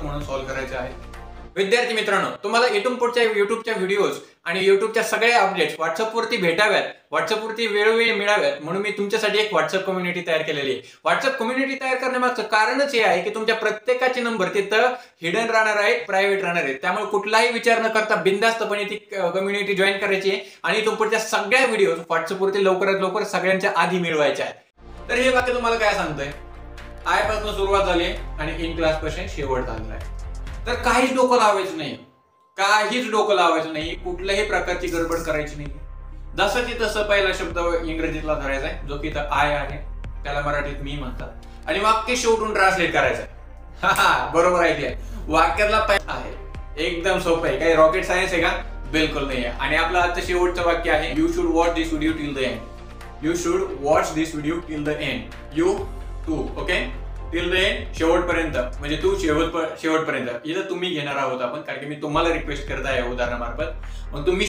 म्हणून सॉल्व्ह करायचं आहे। विद्यार्थी मित्रांनो, तुम्हाला इथून पुढच्या युट्यूबच्या व्हिडिओज आणि युट्यूबच्या सगळ्या अपडेट्स व्हॉट्सअपवरती भेटाव्यात, व्हॉट्सअपवरती वेळोवेळी मिळाव्यात म्हणून मी तुमच्यासाठी एक व्हॉट्सअप कम्युनिटी तयार केलेली आहे। व्हॉट्सअप कम्युनिटी तयार करण्यामागचं कारणच हे आहे की तुमच्या प्रत्येकाचे नंबर तिथं हिडन राहणार आहेत, प्रायव्हेट राहणार आहेत। त्यामुळे कुठलाही विचार न करता बिनधास्तपणे ती कम्युनिटी जॉईन करायची आहे आणि इथून पुढच्या सगळ्या व्हिडिओज व्हॉट्सअपवरती लवकरात लवकर सगळ्यांच्या आधी मिळवायच्या आहेत। तर हे वाक्य तुम्हाला काय सांगतंय? आय पासून सुरुवात झाली आणि इन क्लास पासून शेवट झालेला आहे। तर काहीच डोकं लावायचं नाही, काहीच डोकं लावायचं नाही, कुठल्याही प्रकारची गडबड करायची नाही। जसं की तसं पहिला शब्द इंग्रजीतला धरायचा आहे, जो की इथं आय आहे, त्याला मराठीत मी म्हणतात, आणि वाक्य शेवटून ट्रान्सलेट करायचं आहे। बरोबर ऐकलंय, वाक्यातला पहिला आहे, एकदम सोपं आहे। काही रॉकेट सायन्स आहे का? बिलकुल नाही आहे। आणि आपलं आजचं शेवटचं वाक्य आहे, you should watch this video till the end. You should watch this video till the end. You too, okay, till the end, शेवटपर्यंत, म्हणजे तू शेवटपर्यंत। इथं तुम्ही घेणार आहोत आपण, कारण की मी तुम्हाला रिक्वेस्ट करत आहे उदाहरणामार्फत, मग तुम्ही